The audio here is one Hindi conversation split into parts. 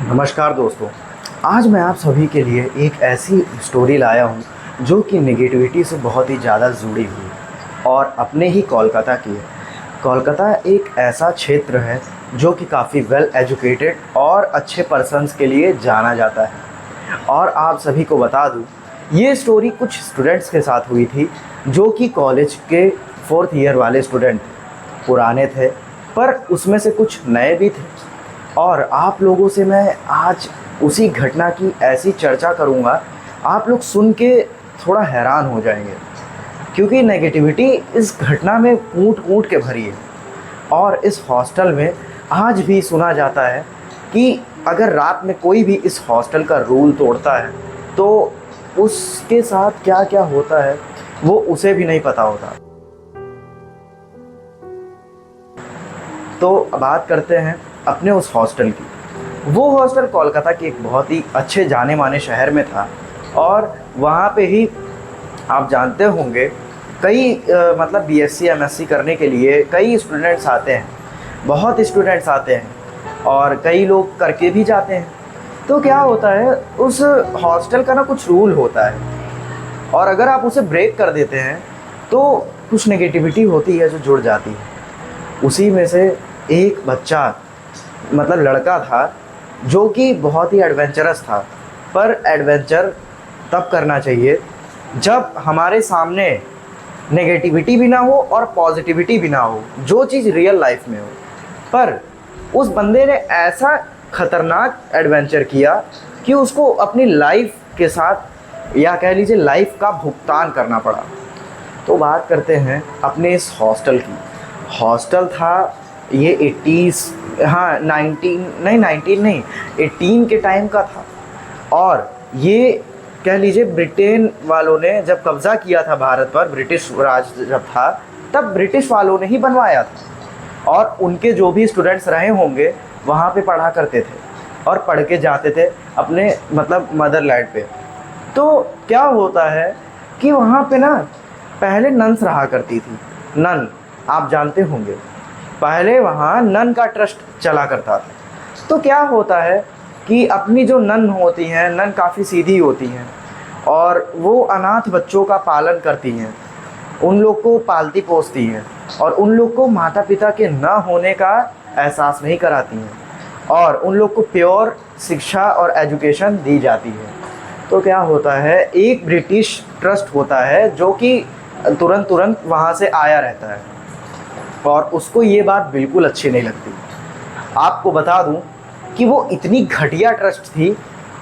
नमस्कार दोस्तों। आज मैं आप सभी के लिए एक ऐसी स्टोरी लाया हूँ जो कि नेगेटिविटी से बहुत ही ज़्यादा जुड़ी हुई है और अपने ही कोलकाता की है। कोलकाता एक ऐसा क्षेत्र है जो कि काफ़ी वेल एजुकेटेड और अच्छे पर्सन्स के लिए जाना जाता है। और आप सभी को बता दूँ, ये स्टोरी कुछ स्टूडेंट्स के साथ हुई थी जो कि कॉलेज के 4th ईयर वाले स्टूडेंट थे। पुराने थे पर उसमें से कुछ नए भी थे। और आप लोगों से मैं आज उसी घटना की ऐसी चर्चा करूंगा, आप लोग सुन के थोड़ा हैरान हो जाएंगे क्योंकि नेगेटिविटी इस घटना में कूट-कूट के भरी है। और इस हॉस्टल में आज भी सुना जाता है कि अगर रात में कोई भी इस हॉस्टल का रूल तोड़ता है तो उसके साथ क्या-क्या होता है वो उसे भी नहीं पता होता। तो बात करते हैं अपने उस हॉस्टल की। वो हॉस्टल कोलकाता के एक बहुत ही अच्छे जाने माने शहर में था और वहाँ पे ही आप जानते होंगे कई मतलब बीएससी एमएससी करने के लिए कई स्टूडेंट्स आते हैं, बहुत स्टूडेंट्स आते हैं और कई लोग करके भी जाते हैं। तो क्या होता है, उस हॉस्टल का ना कुछ रूल होता है और अगर आप उसे ब्रेक कर देते हैं तो कुछ नेगेटिविटी होती है जो जुड़ जाती है। उसी में से एक बच्चा मतलब लड़का था जो कि बहुत ही एडवेंचरस था। पर एडवेंचर तब करना चाहिए जब हमारे सामने नेगेटिविटी भी ना हो और पॉजिटिविटी भी ना हो, जो चीज़ रियल लाइफ में हो। पर उस बंदे ने ऐसा ख़तरनाक एडवेंचर किया कि उसको अपनी लाइफ के साथ या कह लीजिए लाइफ का भुगतान करना पड़ा। तो बात करते हैं अपने इस हॉस्टल की। हॉस्टल था ये 18 के टाइम का था और ये कह लीजिए ब्रिटेन वालों ने जब कब्ज़ा किया था भारत पर, ब्रिटिश राज जब था तब ब्रिटिश वालों ने ही बनवाया था। और उनके जो भी स्टूडेंट्स रहे होंगे वहाँ पे पढ़ा करते थे और पढ़ के जाते थे अपने मतलब मदरलैंड पे। तो क्या होता है कि वहाँ पे ना पहले नन्स रहा करती थी। नन आप जानते होंगे, पहले वहाँ नन का ट्रस्ट चला करता था। तो क्या होता है कि अपनी जो नन होती हैं, नन काफ़ी सीधी होती हैं और वो अनाथ बच्चों का पालन करती हैं, उन लोग को पालती पोसती हैं और उन लोग को माता पिता के न होने का एहसास नहीं कराती हैं और उन लोग को प्योर शिक्षा और एजुकेशन दी जाती है। तो क्या होता है, एक ब्रिटिश ट्रस्ट होता है जो कि तुरंत वहाँ से आया रहता है और उसको ये बात बिल्कुल अच्छी नहीं लगती। आपको बता दूं कि वो इतनी घटिया ट्रस्ट थी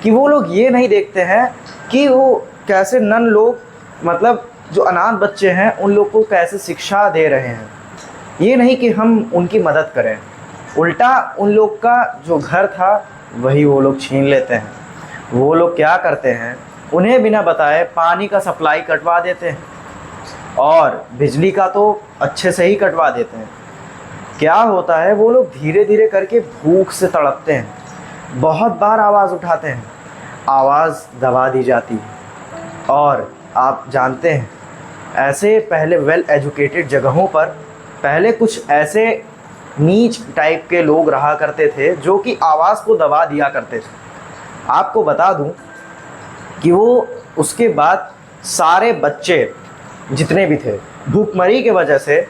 कि वो लोग ये नहीं देखते हैं कि वो कैसे नन लोग मतलब जो अनाथ बच्चे हैं उन लोग को कैसे शिक्षा दे रहे हैं। ये नहीं कि हम उनकी मदद करें, उल्टा उन लोग का जो घर था वही वो लोग छीन लेते हैं। वो लोग क्या करते हैं, उन्हें बिना बताए पानी का सप्लाई कटवा देते हैं और बिजली का तो अच्छे से ही कटवा देते हैं। क्या होता है, वो लोग धीरे धीरे करके भूख से तड़पते हैं, बहुत बार आवाज़ उठाते हैं, आवाज़ दबा दी जाती है। और आप जानते हैं ऐसे पहले वेल एजुकेटेड जगहों पर पहले कुछ ऐसे नीच टाइप के लोग रहा करते थे जो कि आवाज़ को दबा दिया करते थे। आपको बता दूं कि वो उसके बाद सारे बच्चे जितने भी थे भूखमरी की वजह से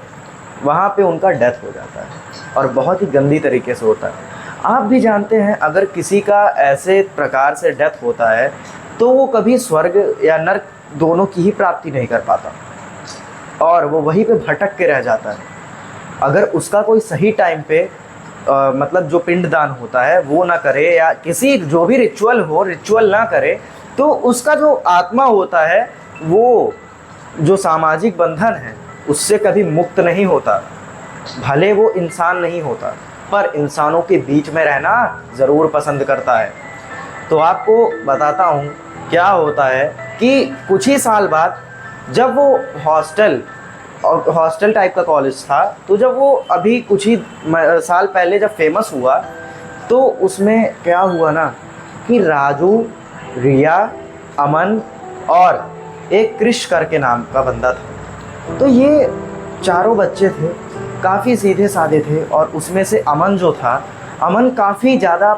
वहाँ पे उनका डेथ हो जाता है और बहुत ही गंदी तरीके से होता है। आप भी जानते हैं अगर किसी का ऐसे प्रकार से डेथ होता है तो वो कभी स्वर्ग या नर्क दोनों की ही प्राप्ति नहीं कर पाता और वो वहीं पे भटक के रह जाता है। अगर उसका कोई सही टाइम पे मतलब जो पिंडदान होता है वो ना करे या किसी जो भी रिचुअल ना करे तो उसका जो आत्मा होता है वो जो सामाजिक बंधन है उससे कभी मुक्त नहीं होता। भले वो इंसान नहीं होता पर इंसानों के बीच में रहना ज़रूर पसंद करता है। तो आपको बताता हूँ क्या होता है कि कुछ ही साल बाद जब वो हॉस्टल टाइप का कॉलेज था, तो जब वो अभी कुछ ही साल पहले जब फेमस हुआ तो उसमें क्या हुआ ना कि राजू, रिया, अमन और एक क्रिश करके नाम का बंदा था। तो ये चारों बच्चे थे, काफ़ी सीधे साधे थे और उसमें से अमन जो था, अमन काफ़ी ज़्यादा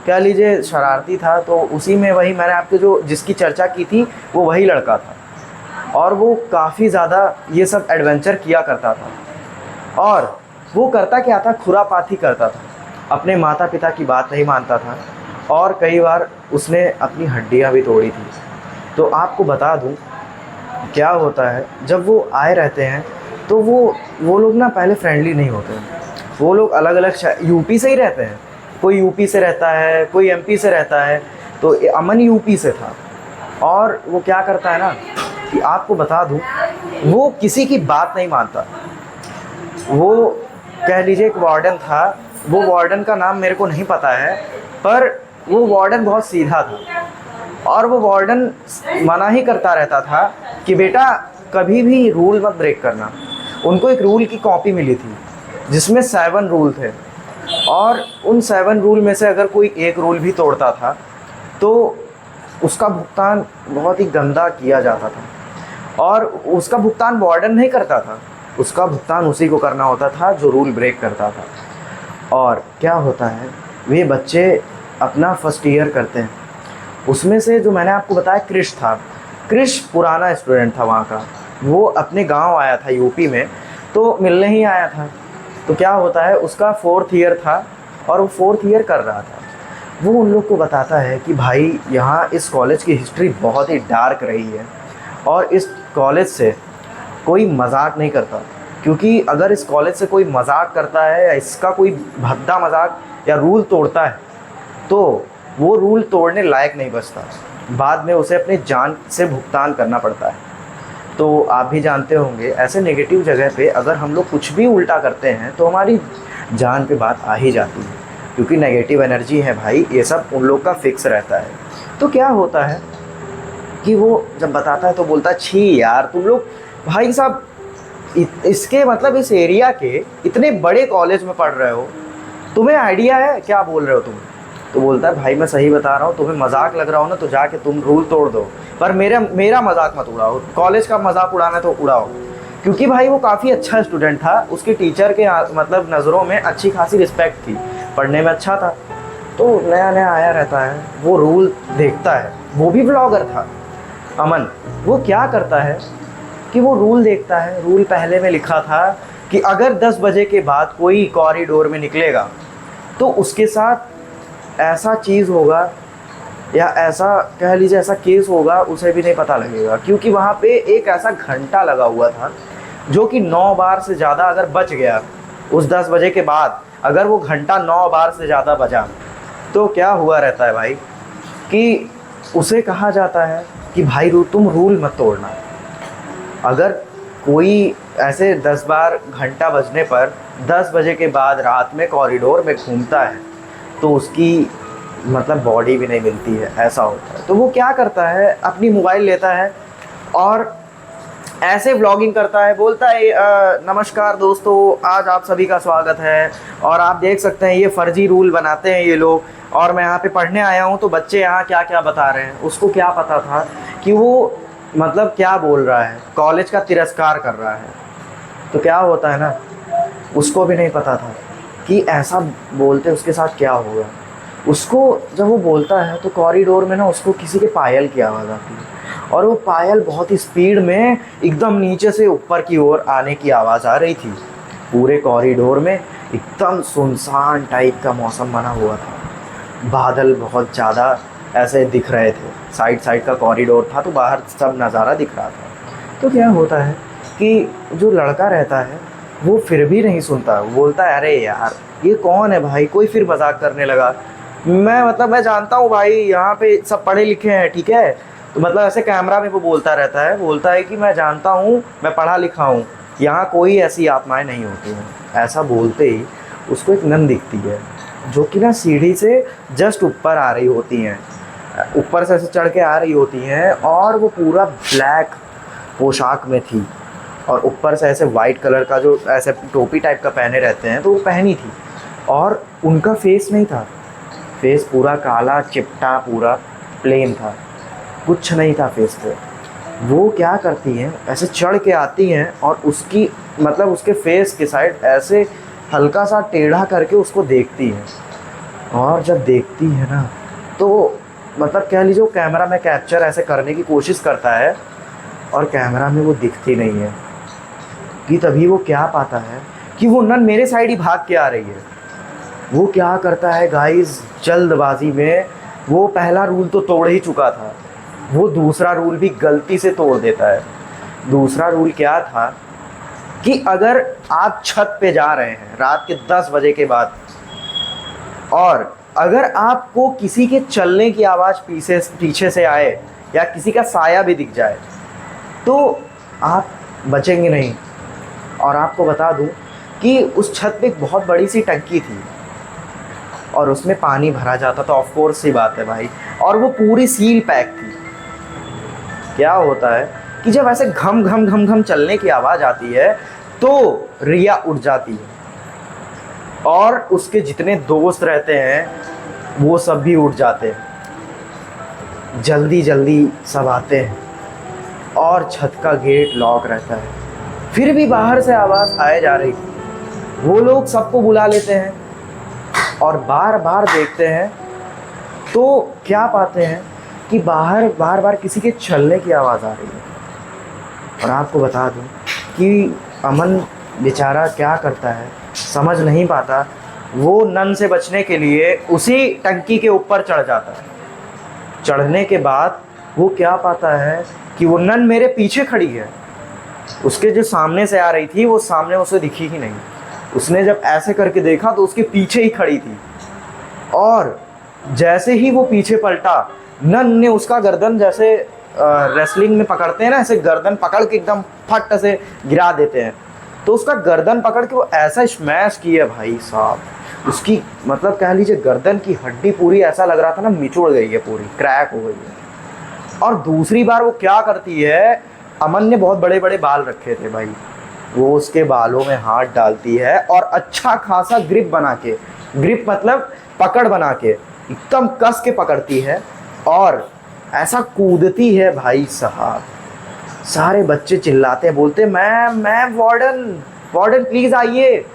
कह लीजिए शरारती था। तो उसी में वही मैंने आपको जो जिसकी चर्चा की थी वो वही लड़का था, और वो काफ़ी ज़्यादा ये सब एडवेंचर किया करता था। और वो करता क्या था, खुरापाती करता था, अपने माता पिता की बात नहीं मानता था, और कई बार उसने अपनी हड्डियां भी तोड़ी थी। तो आपको बता दूं क्या होता है, जब वो आए रहते हैं तो वो लोग ना पहले फ्रेंडली नहीं होते हैं। वो लोग अलग अलग यूपी से ही रहते हैं, कोई यूपी से रहता है, कोई एमपी से रहता है। तो अमन यूपी से था, और वो क्या करता है ना कि आपको बता दूं, वो किसी की बात नहीं मानता। वो कह लीजिए एक वार्डन था, वो वार्डन का नाम मेरे को नहीं पता है, पर वो वार्डन बहुत सीधा था, और वो वार्डन मना ही करता रहता था कि बेटा कभी भी रूल मत ब्रेक करना। उनको एक रूल की कॉपी मिली थी जिसमें 7 रूल थे, और उन 7 रूल में से अगर कोई एक रूल भी तोड़ता था तो उसका भुगतान बहुत ही गंदा किया जाता था। और उसका भुगतान वार्डन नहीं करता था, उसका भुगतान उसी को करना होता था जो रूल ब्रेक करता था। और क्या होता है, वे बच्चे अपना फर्स्ट ईयर करते हैं, उसमें से जो मैंने आपको बताया क्रिश था, क्रिश पुराना स्टूडेंट था वहाँ का। वो अपने गांव आया था यूपी में, तो मिलने ही आया था। तो क्या होता है, उसका 4th ईयर था और वो 4th ईयर कर रहा था। वो उन लोग को बताता है कि भाई यहाँ इस कॉलेज की हिस्ट्री बहुत ही डार्क रही है, और इस कॉलेज से कोई मजाक नहीं करता, क्योंकि अगर इस कॉलेज से कोई मजाक करता है या इसका कोई भद्दा मजाक या रूल तोड़ता है तो वो रूल तोड़ने लायक नहीं बचता, बाद में उसे अपनी जान से भुगतान करना पड़ता है। तो आप भी जानते होंगे ऐसे नेगेटिव जगह पे अगर हम लोग कुछ भी उल्टा करते हैं तो हमारी जान पे बात आ ही जाती है, क्योंकि नेगेटिव एनर्जी है भाई, ये सब उन लोग का फिक्स रहता है। तो क्या होता है कि वो जब बताता है तो बोलता है, छी यार तुम लोग भाई साहब इसके मतलब इस एरिया के इतने बड़े कॉलेज में पढ़ रहे हो, तुम्हें आइडिया है क्या बोल रहे हो तुम? तो बोलता है, भाई मैं सही बता रहा हूँ, तुम्हें मजाक लग रहा हो ना तो जाके तुम रूल तोड़ दो, पर मेरा मजाक मत उड़ाओ, कॉलेज का मजाक उड़ाना तो उड़ाओ। क्योंकि भाई वो काफ़ी अच्छा स्टूडेंट था, उसके टीचर के मतलब नज़रों में अच्छी खासी रिस्पेक्ट थी, पढ़ने में अच्छा था। तो नया नया आया रहता है, वो रूल देखता है, वो भी ब्लॉगर था अमन। वो क्या करता है कि वो रूल देखता है, रूल पहले में लिखा था कि अगर 10 बजे के बाद कोई कॉरिडोर में निकलेगा तो उसके साथ ऐसा चीज़ होगा, या ऐसा कह लीजिए ऐसा केस होगा, उसे भी नहीं पता लगेगा। क्योंकि वहाँ पे एक ऐसा घंटा लगा हुआ था जो कि 9 बार से ज़्यादा अगर बच गया उस 10 बजे के बाद, अगर वो घंटा 9 बार से ज़्यादा बजा तो क्या हुआ रहता है भाई कि उसे कहा जाता है कि भाई तुम रूल मत तोड़ना। अगर कोई ऐसे 10 बार घंटा बजने पर 10 बजे के बाद रात में कॉरिडोर में घूमता है तो उसकी मतलब बॉडी भी नहीं मिलती है, ऐसा होता है। तो वो क्या करता है, अपनी मोबाइल लेता है और ऐसे व्लॉगिंग करता है, बोलता है नमस्कार दोस्तों, आज आप सभी का स्वागत है, और आप देख सकते हैं ये फर्जी रूल बनाते हैं ये लोग, और मैं यहाँ पे पढ़ने आया हूँ तो बच्चे यहाँ क्या क्या बता रहे हैं। उसको क्या पता था कि वो मतलब क्या बोल रहा है, कॉलेज का तिरस्कार कर रहा है। तो क्या होता है ना, उसको भी नहीं पता था कि ऐसा बोलते उसके साथ क्या होगा। उसको जब वो बोलता है तो कॉरिडोर में ना उसको किसी के पायल की आवाज़ आती है, और वो पायल बहुत ही स्पीड में एकदम नीचे से ऊपर की ओर आने की आवाज़ आ रही थी। पूरे कॉरिडोर में एकदम सुनसान टाइप का मौसम बना हुआ था, बादल बहुत ज़्यादा ऐसे दिख रहे थे, साइड साइड का कॉरिडोर था तो बाहर सब नज़ारा दिख रहा था। तो क्या होता है कि जो लड़का रहता है वो फिर भी नहीं सुनता, वो बोलता है अरे यार ये कौन है भाई, कोई फिर मजाक करने लगा। मैं जानता हूँ भाई यहाँ पे सब पढ़े लिखे हैं, ठीक है। तो मतलब ऐसे कैमरा में वो बोलता रहता है, बोलता है कि मैं जानता हूँ, मैं पढ़ा लिखा हूँ, यहाँ कोई ऐसी आत्माएं नहीं होती हैं। ऐसा बोलते ही उसको एक नन दिखती है जो कि ना सीढ़ी से जस्ट ऊपर आ रही होती हैं, ऊपर से ऐसे चढ़ के आ रही होती हैं, और वो पूरा ब्लैक पोशाक में थी, और ऊपर से ऐसे वाइट कलर का जो ऐसे टोपी टाइप का पहने रहते हैं तो वो पहनी थी। और उनका फेस नहीं था, फेस पूरा काला चिपटा पूरा प्लेन था, कुछ नहीं था फेस पे। वो क्या करती हैं, ऐसे चढ़ के आती हैं और उसकी मतलब उसके फेस के साइड ऐसे हल्का सा टेढ़ा करके उसको देखती हैं, और जब देखती है ना तो मतलब कह लीजिए वो कैमरा में कैप्चर ऐसे करने की कोशिश करता है और कैमरा में वो दिखती नहीं है। कि तभी वो क्या पाता है कि वो नन मेरे साइड ही भाग के आ रही है। वो क्या करता है गाइस, जल्दबाजी में वो पहला रूल तो तोड़ ही चुका था, वो दूसरा रूल भी गलती से तोड़ देता है। दूसरा रूल क्या था कि अगर आप छत पे जा रहे हैं रात के 10 बजे के बाद और अगर आपको किसी के चलने की आवाज़ पीछे से आए या किसी का साया भी दिख जाए तो आप बचेंगे नहीं। और आपको बता दूं कि उस छत पे एक बहुत बड़ी सी टंकी थी और उसमें पानी भरा जाता था, ऑफ कोर्स सी बात है भाई, और वो पूरी सील पैक थी। क्या होता है कि जब ऐसे घम घम घम घम चलने की आवाज़ आती है तो रिया उठ जाती है और उसके जितने दोस्त रहते हैं वो सब भी उठ जाते हैं। जल्दी जल्दी सब आते हैं और छत का गेट लॉक रहता है। फिर भी बाहर से आवाज़ आए जा रही थी। वो लोग सबको बुला लेते हैं और बार बार देखते हैं तो क्या पाते हैं कि बाहर बार बार किसी के चलने की आवाज़ आ रही है। और आपको बता दूं कि अमन बेचारा क्या करता है समझ नहीं पाता। वो नन से बचने के लिए उसी टंकी के ऊपर चढ़ जाता है। चढ़ने के बाद वो क्या पाता है कि वो नन मेरे पीछे खड़ी है। उसके जो सामने से आ रही थी वो सामने उसे दिखी ही नहीं। उसने जब ऐसे करके देखा तो उसके पीछे ही खड़ी थी और जैसे ही वो पीछे पलटा नन ने उसका गर्दन जैसे रेसलिंग में पकड़ते हैं ना, ऐसे गर्दन पकड़ के एकदम फट से गिरा देते हैं। तो उसका गर्दन पकड़ के वो ऐसा स्मैश किया भाई साहब, उसकी मतलब कह लीजिए गर्दन की हड्डी पूरी ऐसा लग रहा था ना मिचुड़ गई है, पूरी क्रैक हो गई है। और दूसरी बार वो क्या करती है, अमन ने बहुत बड़े बड़े बाल रखे थे भाई, वो उसके बालों में हाथ डालती है और अच्छा खासा ग्रिप बना के, ग्रिप मतलब पकड़ बना के एकदम कस के पकड़ती है और ऐसा कूदती है भाई साहब। सारे बच्चे चिल्लाते हैं, बोलते मैम वार्डन वार्डन प्लीज़ आइए,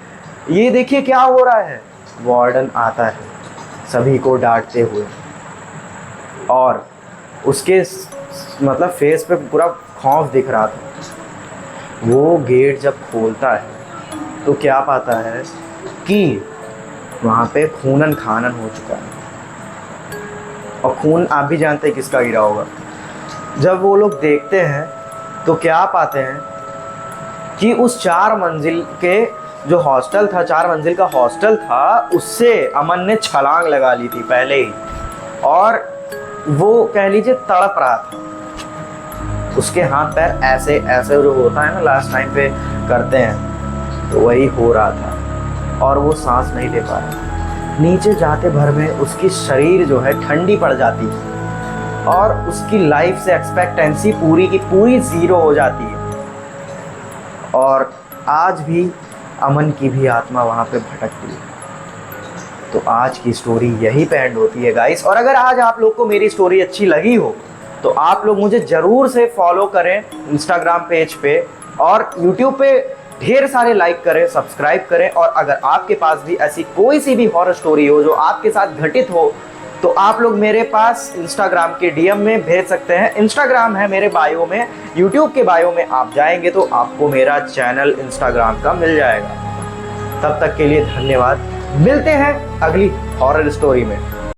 ये देखिए क्या हो रहा है। वार्डन आता है सभी को डांटते हुए और उसके मतलब फेस पे पूरा खौफ दिख रहा था। वो गेट जब खोलता है तो क्या पाता है कि वहाँ पे खूनन खानन हो चुका है। और खून आप भी जानते हैं किसका गिरा होगा। जब वो लोग देखते हैं तो क्या पाते हैं कि उस 4 मंजिल के जो हॉस्टल था, 4 मंजिल का हॉस्टल था, उससे अमन ने छलांग लगा ली थी पहले ही और वो कह लीजिए तड़प रहा था। उसके हाथ पैर ऐसे ऐसे जो होता है ना लास्ट टाइम पे करते हैं, तो वही हो रहा था और वो सांस नहीं ले पा रहा। नीचे जाते भर में उसकी शरीर जो है ठंडी पड़ जाती है और उसकी लाइफ से एक्सपेक्टेंसी पूरी की पूरी 0 हो जाती है। और आज भी अमन की भी आत्मा वहाँ पे भटकती है। तो आज की स्टोरी यही पे एंड होती है गाइस। और अगर आज आप लोग को मेरी स्टोरी अच्छी लगी हो तो आप लोग मुझे ज़रूर से फॉलो करें इंस्टाग्राम पेज पे और यूट्यूब पे ढेर सारे लाइक करें, सब्सक्राइब करें। और अगर आपके पास भी ऐसी कोई सी भी हॉरर स्टोरी हो जो आपके साथ घटित हो तो आप लोग मेरे पास इंस्टाग्राम के डीएम में भेज सकते हैं। इंस्टाग्राम है मेरे बायो में, यूट्यूब के बायो में आप जाएंगे तो आपको मेरा चैनल इंस्टाग्राम का मिल जाएगा। तब तक के लिए धन्यवाद, मिलते हैं अगली हॉरर स्टोरी में।